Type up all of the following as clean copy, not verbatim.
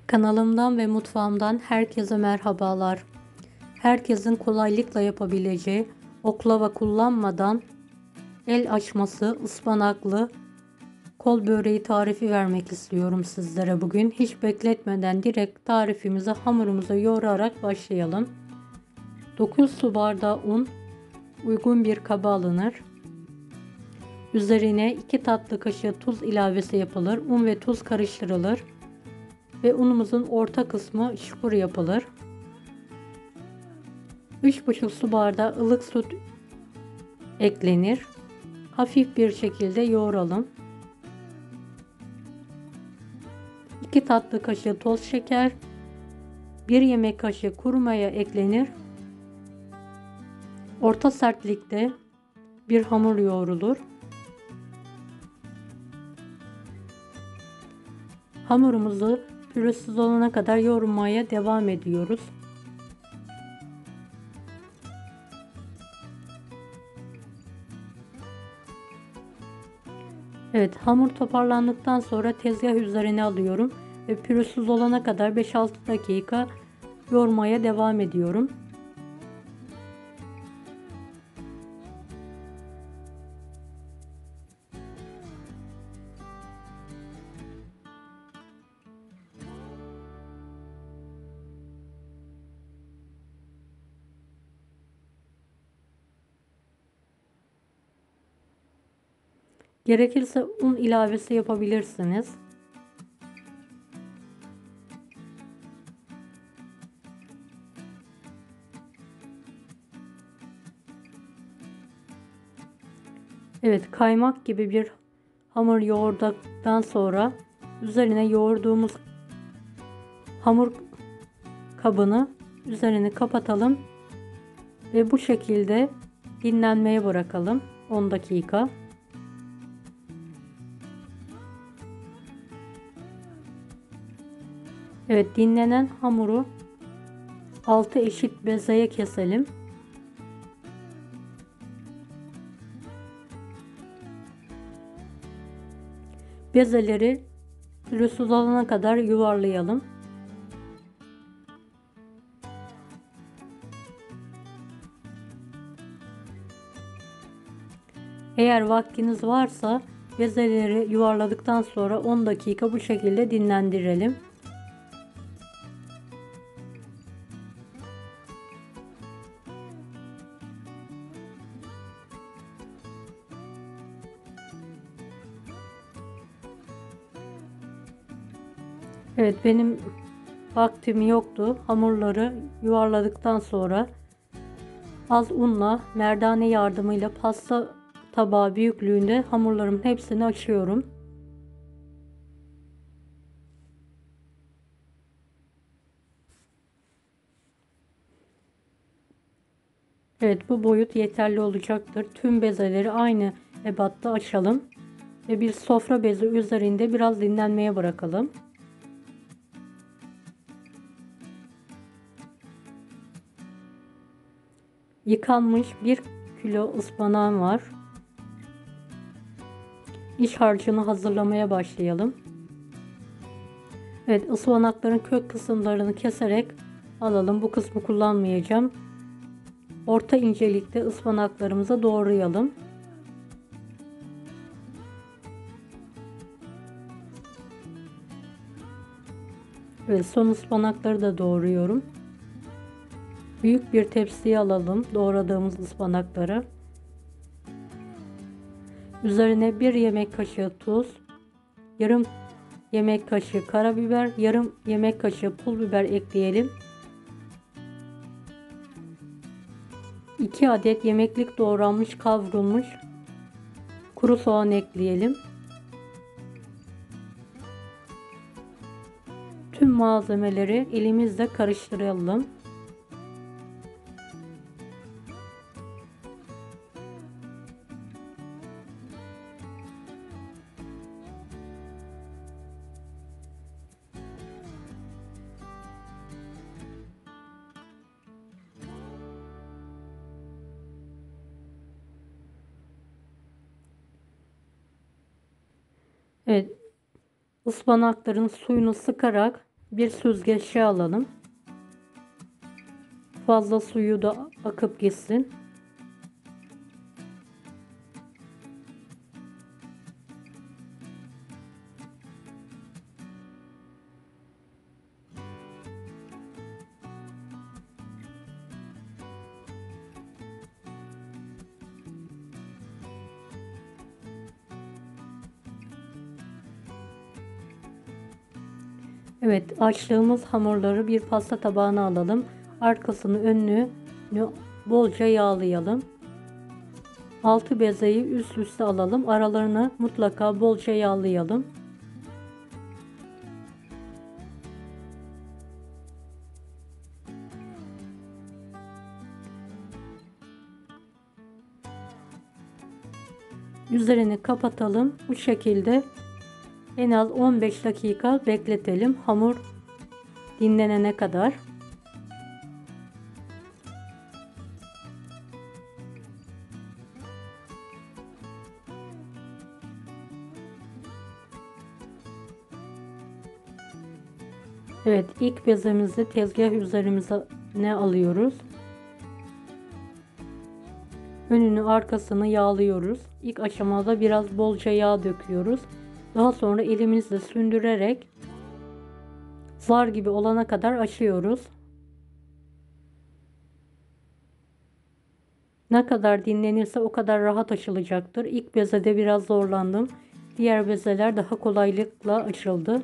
Kanalımdan ve mutfağımdan herkese merhabalar. Herkesin kolaylıkla yapabileceği, oklava kullanmadan el açması ıspanaklı kol böreği tarifi vermek istiyorum sizlere bugün. Hiç bekletmeden direkt tarifimize hamurumuza yoğurarak başlayalım. 9 su bardağı un uygun bir kaba alınır. Üzerine 2 tatlı kaşığı tuz ilavesi yapılır. Un ve tuz karıştırılır ve unumuzun orta kısmı çukur yapılır. 3,5 su bardağı ılık süt eklenir. Hafif bir şekilde yoğuralım. 2 tatlı kaşığı toz şeker, 1 yemek kaşığı kuru maya eklenir. Orta sertlikte bir hamur yoğrulur. Hamurumuzu pürüzsüz olana kadar yoğurmaya devam ediyoruz. Evet, hamur toparlandıktan sonra tezgah üzerine alıyorum ve pürüzsüz olana kadar 5-6 dakika yoğurmaya devam ediyorum. Gerekirse un ilavesi yapabilirsiniz. Evet, kaymak gibi bir hamur yoğurduktan sonra üzerine yoğurduğumuz hamur kabını üzerini kapatalım ve bu şekilde dinlenmeye bırakalım 10 dakika. Evet, dinlenen hamuru 6 eşit bezeye keselim. Bezeleri pürüzsüz olana kadar yuvarlayalım. Eğer vaktiniz varsa bezeleri yuvarladıktan sonra 10 dakika bu şekilde dinlendirelim. Evet, benim vaktim yoktu. Hamurları yuvarladıktan sonra az unla merdane yardımıyla pasta tabağı büyüklüğünde hamurlarımın hepsini açıyorum. Evet, bu boyut yeterli olacaktır. Tüm bezeleri aynı ebatta açalım ve bir sofra bezi üzerinde biraz dinlenmeye bırakalım. Yıkanmış 1 kilo ıspanağım var. İç harcını hazırlamaya başlayalım. Evet, ıspanakların kök kısımlarını keserek alalım. Bu kısmı kullanmayacağım. Orta incelikte ıspanaklarımızı doğrayalım. Evet, son ıspanakları da doğruyorum. Büyük bir tepsiye alalım doğradığımız ıspanakları. Üzerine 1 yemek kaşığı tuz, yarım yemek kaşığı karabiber, yarım yemek kaşığı pul biber ekleyelim. 2 adet yemeklik doğranmış kavrulmuş kuru soğan ekleyelim. Tüm malzemeleri elimizle karıştıralım. Evet, ıspanakların suyunu sıkarak Bir süzgeçe alalım. Fazla suyu da akıp gitsin. Evet, açtığımız hamurları bir pasta tabağına alalım. Arkasını önünü bolca yağlayalım. 6 bezeyi üst üste alalım. Aralarını mutlaka bolca yağlayalım. Üzerini kapatalım. Bu şekilde en az 15 dakika bekletelim. Hamur dinlenene kadar. Evet, ilk bezemizi tezgah üzerine alıyoruz. Önünü arkasını yağlıyoruz. İlk aşamada biraz bolca yağ döküyoruz. Daha sonra elimizle sündürerek zar gibi olana kadar açıyoruz. Ne kadar dinlenirse o kadar rahat açılacaktır. İlk bezede biraz zorlandım. Diğer bezeler daha kolaylıkla açıldı.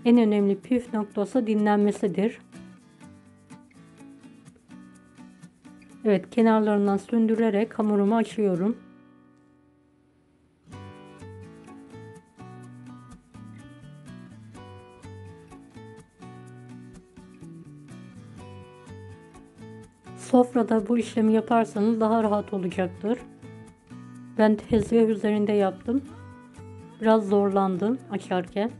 En önemli püf noktası dinlenmesidir. Evet, kenarlarından sündürerek hamurumu açıyorum. Sofrada bu işlemi yaparsanız daha rahat olacaktır. Ben tezgah üzerinde yaptım. Biraz zorlandım açarken.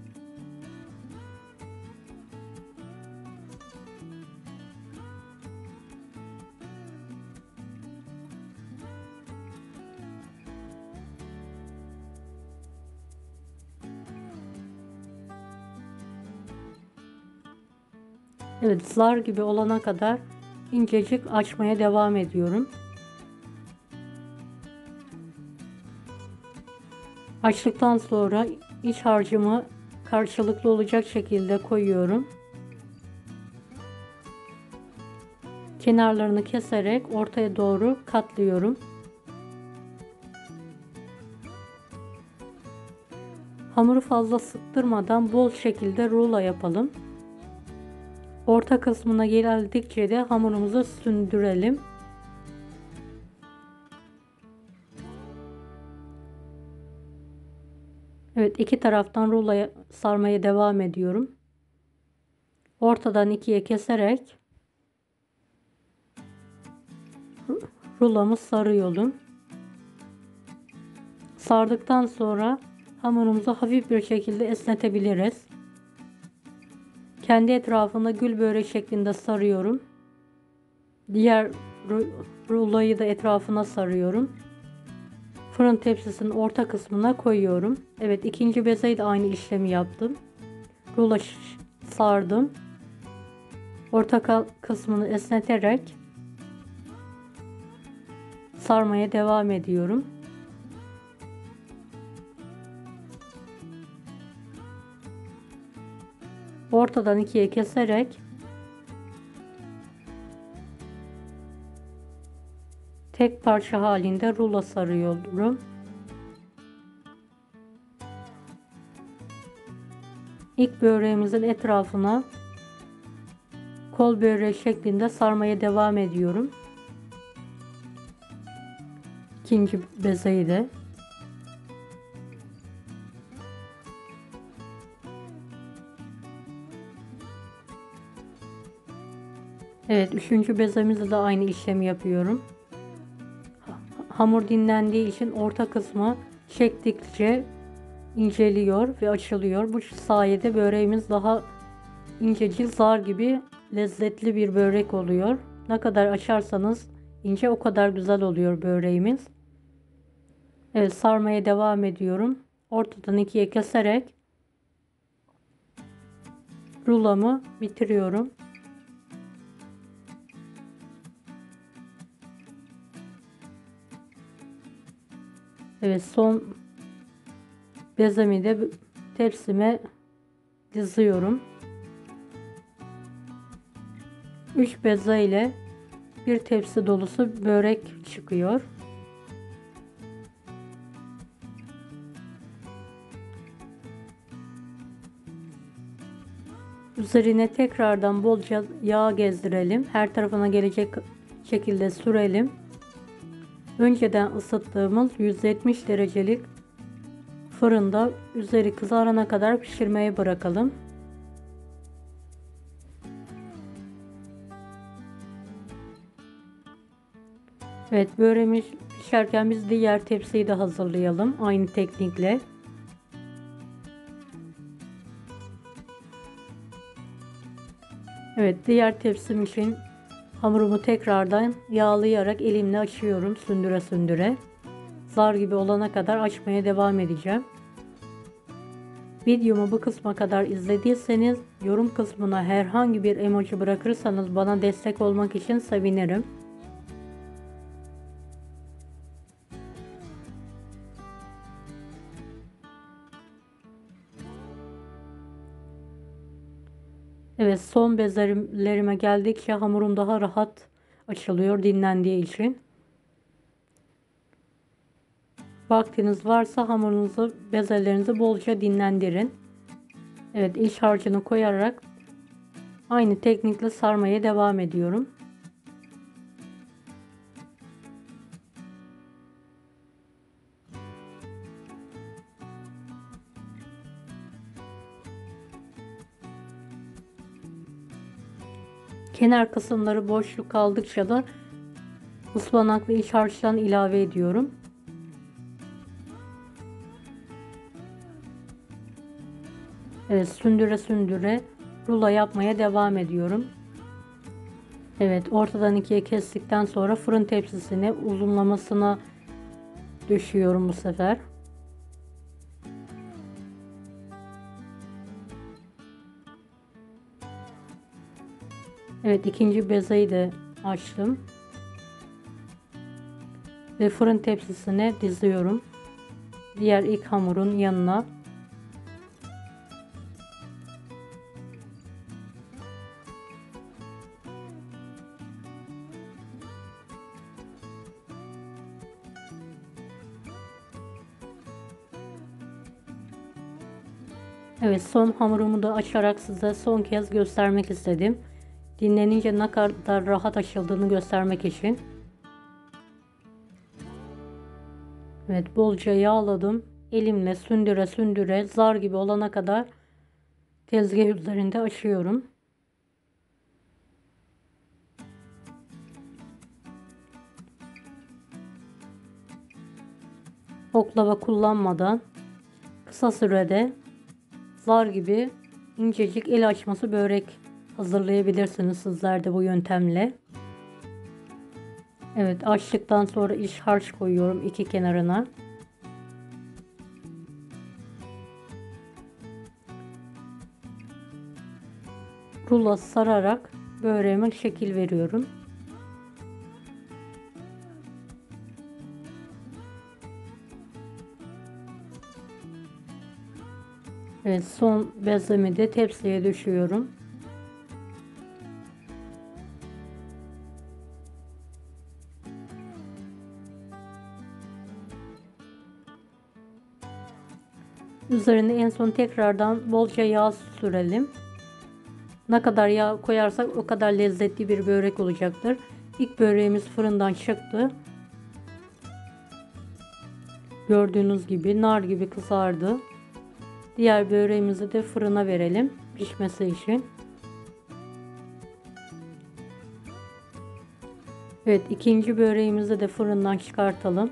Evet, zar gibi olana kadar incecik açmaya devam ediyorum. Açtıktan sonra iç harcımı karşılıklı olacak şekilde koyuyorum. Kenarlarını keserek ortaya doğru katlıyorum. Hamuru fazla sıktırmadan bol şekilde rulo yapalım. Orta kısmına geldikçe de hamurumuzu sündürelim. Evet, iki taraftan ruloya sarmaya devam ediyorum. Ortadan ikiye keserek rulomu sarıyorum. Sardıktan sonra hamurumuzu hafif bir şekilde esnetebiliriz. Kendi etrafında gül börek şeklinde sarıyorum. Diğer ruloyu da etrafına sarıyorum. Fırın tepsisinin orta kısmına koyuyorum. Evet, ikinci bezeyi de aynı işlemi yaptım. Rulo sardım. Orta kısmını esneterek sarmaya devam ediyorum. Ortadan ikiye keserek tek parça halinde rulo sarıyorum. İlk böreğimizin etrafına kol böreği şeklinde sarmaya devam ediyorum. İkinci bezeyi de. Evet, üçüncü bezemizde de aynı işlemi yapıyorum. Hamur dinlendiği için orta kısmı çektikçe inceliyor ve açılıyor. Bu sayede böreğimiz daha incecik, zar gibi lezzetli bir börek oluyor. Ne kadar açarsanız ince o kadar güzel oluyor böreğimiz. Evet, sarmaya devam ediyorum. Ortadan ikiye keserek rulamı bitiriyorum. Evet, son bezemi de tepsime diziyorum. 3 beze ile bir tepsi dolusu börek çıkıyor. Üzerine tekrardan bolca yağ gezdirelim. Her tarafına gelecek şekilde sürelim. Önceden ısıttığımız 170 derecelik fırında üzeri kızarana kadar pişirmeye bırakalım. Evet, böreğimiz pişerken biz diğer tepsiyi de hazırlayalım aynı teknikle. Evet, diğer tepsim için hamurumu tekrardan yağlayarak elimle açıyorum, sündüre sündüre. Zar gibi olana kadar açmaya devam edeceğim. Videomu bu kısma kadar izlediyseniz yorum kısmına herhangi bir emoji bırakırsanız bana destek olmak için sevinirim. Evet, son bezelerime geldikçe hamurum daha rahat açılıyor dinlendiği için. Vaktiniz varsa hamurunuzu, bezelerinizi bolca dinlendirin. Evet, iç harcını koyarak aynı teknikle sarmaya devam ediyorum. Kenar kısımları boşluk kaldıkça da ıspanaklı iç harçtan ilave ediyorum. Evet, sündüre sündüre rulo yapmaya devam ediyorum. Evet, ortadan ikiye kestikten sonra fırın tepsisine uzunlamasına döşüyorum bu sefer. Evet, ikinci bezeyi de açtım. Ve fırın tepsisine diziyorum. Diğer ilk hamurun yanına. Evet, son hamurumu da açarak size son kez göstermek istedim. Dinlenince ne kadar rahat açıldığını göstermek için. Evet, bolca yağladım. Elimle sündüre sündüre zar gibi olana kadar tezgah üzerinde açıyorum. Oklava kullanmadan kısa sürede zar gibi incecik el açması börek hazırlayabilirsiniz sizler de bu yöntemle. Evet, açtıktan sonra iç harç koyuyorum iki kenarına. Rulo sararak böreğime şekil veriyorum. Evet, son bezemi de tepsiye düşüyorum. Üzerine en son tekrardan bolca yağ sürelim. Ne kadar yağ koyarsak o kadar lezzetli bir börek olacaktır. İlk böreğimiz fırından çıktı. Gördüğünüz gibi nar gibi kızardı. Diğer böreğimizi de fırına verelim pişmesi için. Evet, ikinci böreğimizi de fırından çıkartalım.